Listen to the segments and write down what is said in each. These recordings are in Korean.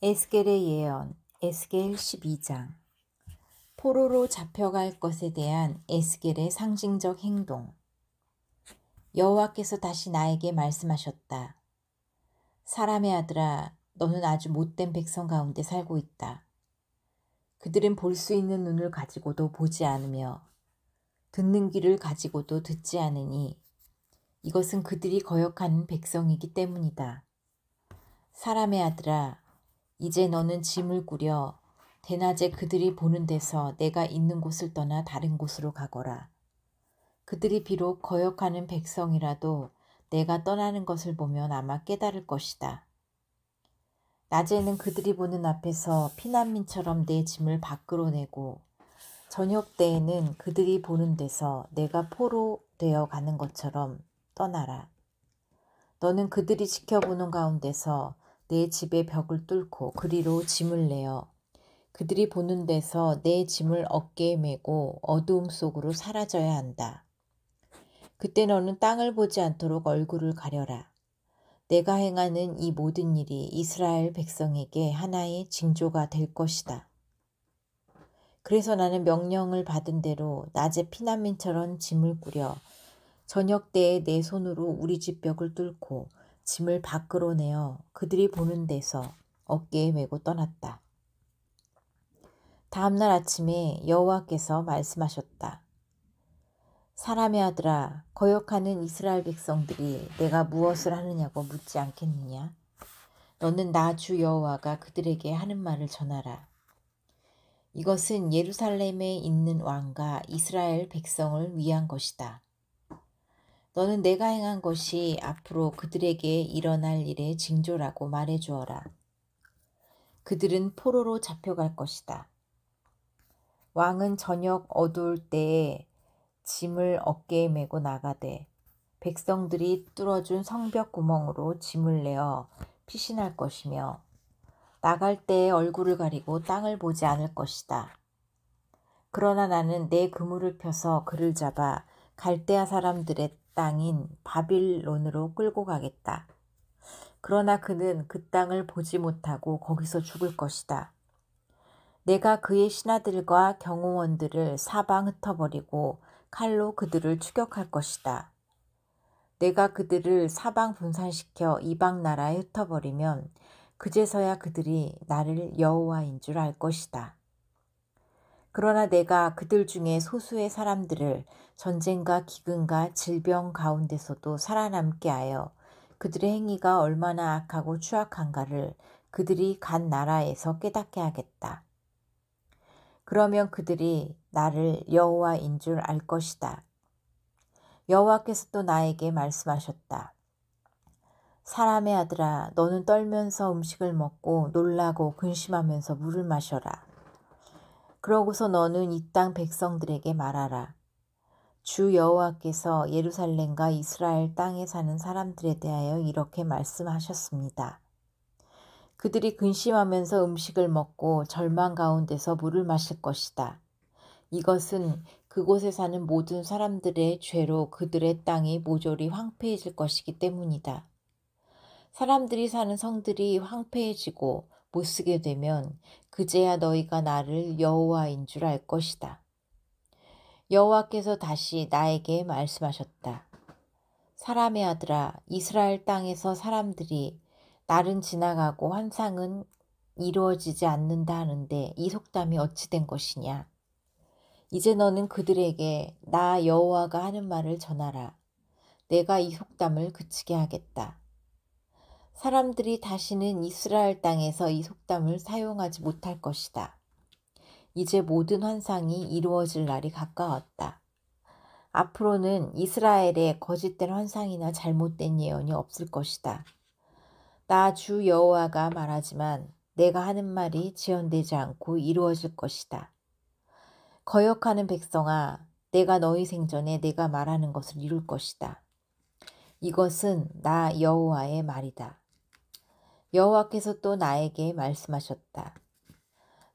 에스겔의 예언, 에스겔 12장. 포로로 잡혀갈 것에 대한 에스겔의 상징적 행동. 여호와께서 다시 나에게 말씀하셨다. 사람의 아들아, 너는 아주 못된 백성 가운데 살고 있다. 그들은 볼 수 있는 눈을 가지고도 보지 않으며 듣는 귀를 가지고도 듣지 않으니 이것은 그들이 거역하는 백성이기 때문이다. 사람의 아들아, 이제 너는 짐을 꾸려 대낮에 그들이 보는 데서 내가 있는 곳을 떠나 다른 곳으로 가거라. 그들이 비록 거역하는 백성이라도 내가 떠나는 것을 보면 아마 깨달을 것이다. 낮에는 그들이 보는 앞에서 피난민처럼 내 짐을 밖으로 내고 저녁 때에는 그들이 보는 데서 내가 포로 되어 가는 것처럼 떠나라. 너는 그들이 지켜보는 가운데서 내 집의 벽을 뚫고 그리로 짐을 내어 그들이 보는 데서 내 짐을 어깨에 메고 어두움 속으로 사라져야 한다. 그때 너는 땅을 보지 않도록 얼굴을 가려라. 내가 행하는 이 모든 일이 이스라엘 백성에게 하나의 징조가 될 것이다. 그래서 나는 명령을 받은 대로 낮에 피난민처럼 짐을 꾸려 저녁 때에 내 손으로 우리 집 벽을 뚫고 짐을 밖으로 내어 그들이 보는 데서 어깨에 메고 떠났다. 다음날 아침에 여호와께서 말씀하셨다. 사람의 아들아, 거역하는 이스라엘 백성들이 내가 무엇을 하느냐고 묻지 않겠느냐? 너는 나 주 여호와가 그들에게 하는 말을 전하라. 이것은 예루살렘에 있는 왕과 이스라엘 백성을 위한 것이다. 너는 내가 행한 것이 앞으로 그들에게 일어날 일의 징조라고 말해주어라. 그들은 포로로 잡혀갈 것이다. 왕은 저녁 어두울 때에 짐을 어깨에 메고 나가되 백성들이 뚫어준 성벽 구멍으로 짐을 내어 피신할 것이며 나갈 때에 얼굴을 가리고 땅을 보지 않을 것이다. 그러나 나는 내 그물을 펴서 그를 잡아 갈대아 사람들의 땅인 바빌론으로 끌고 가겠다. 그러나 그는 그 땅을 보지 못하고 거기서 죽을 것이다. 내가 그의 신하들과 경호원들을 사방 흩어버리고 칼로 그들을 추격할 것이다. 내가 그들을 사방 분산시켜 이방 나라에 흩어버리면 그제서야 그들이 나를 여호와인 줄 알 것이다. 그러나 내가 그들 중에 소수의 사람들을 전쟁과 기근과 질병 가운데서도 살아남게 하여 그들의 행위가 얼마나 악하고 추악한가를 그들이 간 나라에서 깨닫게 하겠다. 그러면 그들이 나를 여호와인 줄 알 것이다. 여호와께서 또 나에게 말씀하셨다. 사람의 아들아, 너는 떨면서 음식을 먹고 놀라고 근심하면서 물을 마셔라. 그러고서 너는 이 땅 백성들에게 말하라. 주 여호와께서 예루살렘과 이스라엘 땅에 사는 사람들에 대하여 이렇게 말씀하셨습니다. 그들이 근심하면서 음식을 먹고 절망 가운데서 물을 마실 것이다. 이것은 그곳에 사는 모든 사람들의 죄로 그들의 땅이 모조리 황폐해질 것이기 때문이다. 사람들이 사는 성들이 황폐해지고 못쓰게 되면 그제야 너희가 나를 여호와인 줄 알 것이다. 여호와께서 다시 나에게 말씀하셨다. 사람의 아들아, 이스라엘 땅에서 사람들이 날은 지나가고 환상은 이루어지지 않는다 하는데 이 속담이 어찌 된 것이냐? 이제 너는 그들에게 나 여호와가 하는 말을 전하라. 내가 이 속담을 그치게 하겠다. 사람들이 다시는 이스라엘 땅에서 이 속담을 사용하지 못할 것이다. 이제 모든 환상이 이루어질 날이 가까웠다. 앞으로는 이스라엘에 거짓된 환상이나 잘못된 예언이 없을 것이다. 나 주 여호와가 말하지만 내가 하는 말이 지연되지 않고 이루어질 것이다. 거역하는 백성아, 내가 너희 생전에 내가 말하는 것을 이룰 것이다. 이것은 나 여호와의 말이다. 여호와께서 또 나에게 말씀하셨다.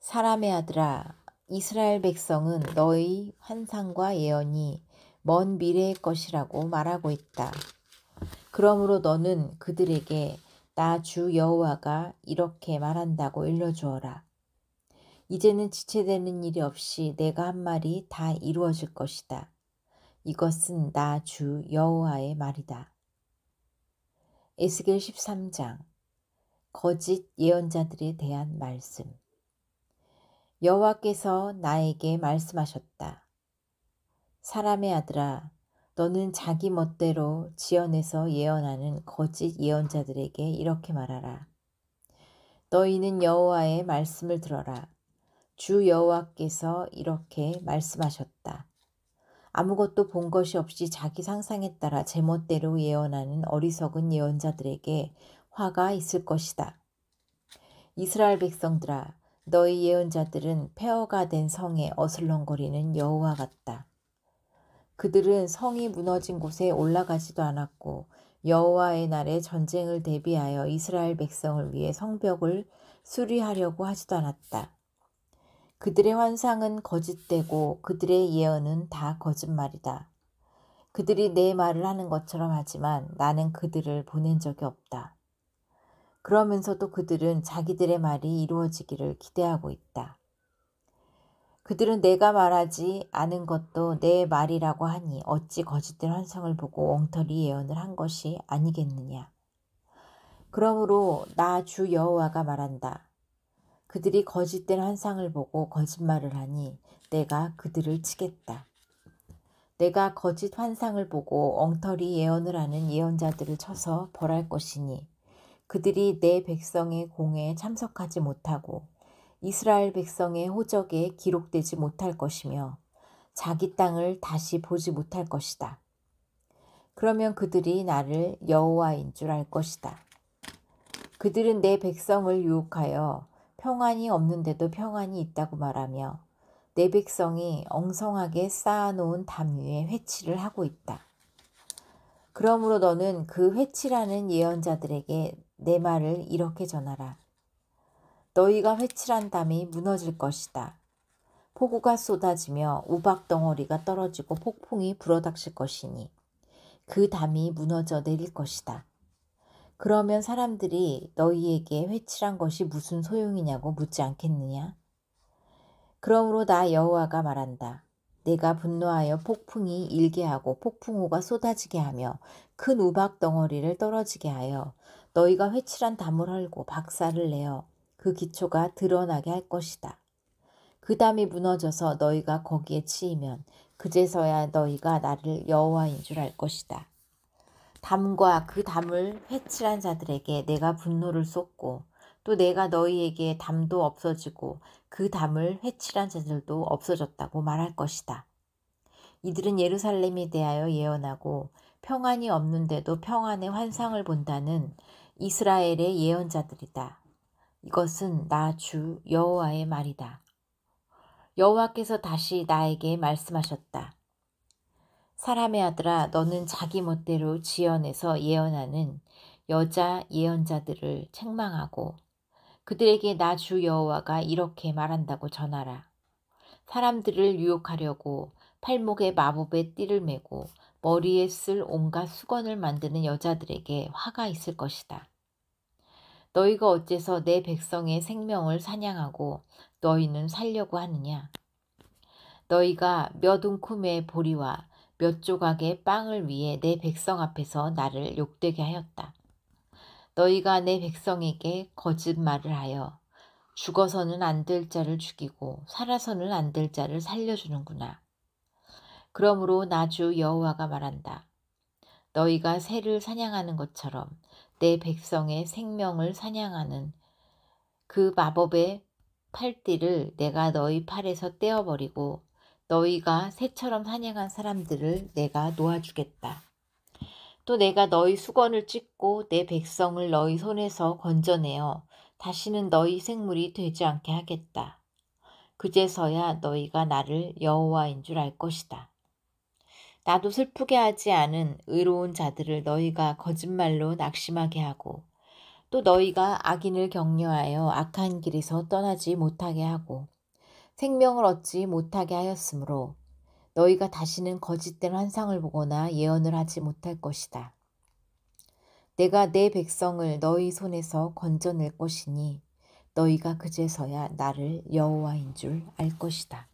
사람의 아들아, 이스라엘 백성은 너희 환상과 예언이 먼 미래의 것이라고 말하고 있다. 그러므로 너는 그들에게 나 주 여호와가 이렇게 말한다고 일러주어라. 이제는 지체되는 일이 없이 내가 한 말이 다 이루어질 것이다. 이것은 나 주 여호와의 말이다. 에스겔 13장 거짓 예언자들에 대한 말씀. 여호와께서 나에게 말씀하셨다. 사람의 아들아, 너는 자기 멋대로 지어내서 예언하는 거짓 예언자들에게 이렇게 말하라. 너희는 여호와의 말씀을 들어라. 주 여호와께서 이렇게 말씀하셨다. 아무것도 본 것이 없이 자기 상상에 따라 제멋대로 예언하는 어리석은 예언자들에게 화가 있을 것이다. 이스라엘 백성들아, 너희 예언자들은 폐허가 된 성에 어슬렁거리는 여호와 같다. 그들은 성이 무너진 곳에 올라가지도 않았고 여호와의 날에 전쟁을 대비하여 이스라엘 백성을 위해 성벽을 수리하려고 하지도 않았다. 그들의 환상은 거짓되고 그들의 예언은 다 거짓말이다. 그들이 내 말을 하는 것처럼 하지만 나는 그들을 보낸 적이 없다. 그러면서도 그들은 자기들의 말이 이루어지기를 기대하고 있다. 그들은 내가 말하지 않은 것도 내 말이라고 하니 어찌 거짓된 환상을 보고 엉터리 예언을 한 것이 아니겠느냐. 그러므로 나 주 여호와가 말한다. 그들이 거짓된 환상을 보고 거짓말을 하니 내가 그들을 치겠다. 내가 거짓 환상을 보고 엉터리 예언을 하는 예언자들을 쳐서 벌할 것이니 그들이 내 백성의 공회에 참석하지 못하고 이스라엘 백성의 호적에 기록되지 못할 것이며 자기 땅을 다시 보지 못할 것이다. 그러면 그들이 나를 여호와인 줄 알 것이다. 그들은 내 백성을 유혹하여 평안이 없는데도 평안이 있다고 말하며 내 백성이 엉성하게 쌓아놓은 담 위에 회치를 하고 있다. 그러므로 너는 그 회치라는 예언자들에게 내 말을 이렇게 전하라. 너희가 회칠한 담이 무너질 것이다. 폭우가 쏟아지며 우박덩어리가 떨어지고 폭풍이 불어닥칠 것이니 그 담이 무너져 내릴 것이다. 그러면 사람들이 너희에게 회칠한 것이 무슨 소용이냐고 묻지 않겠느냐? 그러므로 나 여호와가 말한다. 내가 분노하여 폭풍이 일게 하고 폭풍우가 쏟아지게 하며 큰 우박덩어리를 떨어지게 하여 너희가 회칠한 담을 헐고 박살을 내어 그 기초가 드러나게 할 것이다. 그 담이 무너져서 너희가 거기에 치이면 그제서야 너희가 나를 여호와인 줄 알 것이다. 담과 그 담을 회칠한 자들에게 내가 분노를 쏟고 또 내가 너희에게 담도 없어지고 그 담을 회칠한 자들도 없어졌다고 말할 것이다. 이들은 예루살렘에 대하여 예언하고 평안이 없는데도 평안의 환상을 본다는 이스라엘의 예언자들이다. 이것은 나 주 여호와의 말이다. 여호와께서 다시 나에게 말씀하셨다. 사람의 아들아, 너는 자기 멋대로 지어내서 예언하는 여자 예언자들을 책망하고 그들에게 나 주 여호와가 이렇게 말한다고 전하라. 사람들을 유혹하려고 팔목에 마법의 띠를 메고 머리에 쓸 온갖 수건을 만드는 여자들에게 화가 있을 것이다. 너희가 어째서 내 백성의 생명을 사냥하고 너희는 살려고 하느냐? 너희가 몇 움큼의 보리와 몇 조각의 빵을 위해 내 백성 앞에서 나를 욕되게 하였다. 너희가 내 백성에게 거짓말을 하여 죽어서는 안 될 자를 죽이고 살아서는 안 될 자를 살려주는구나. 그러므로 나 주 여호와가 말한다. 너희가 새를 사냥하는 것처럼 내 백성의 생명을 사냥하는 그 마법의 팔띠를 내가 너희 팔에서 떼어버리고 너희가 새처럼 사냥한 사람들을 내가 놓아주겠다. 또 내가 너희 수건을 찢고 내 백성을 너희 손에서 건져내어 다시는 너희 생물이 되지 않게 하겠다. 그제서야 너희가 나를 여호와인 줄 알 것이다. 나도 슬프게 하지 않은 의로운 자들을 너희가 거짓말로 낙심하게 하고 또 너희가 악인을 격려하여 악한 길에서 떠나지 못하게 하고 생명을 얻지 못하게 하였으므로 너희가 다시는 거짓된 환상을 보거나 예언을 하지 못할 것이다. 내가 내 백성을 너희 손에서 건져낼 것이니 너희가 그제서야 나를 여호와인 줄 알 것이다.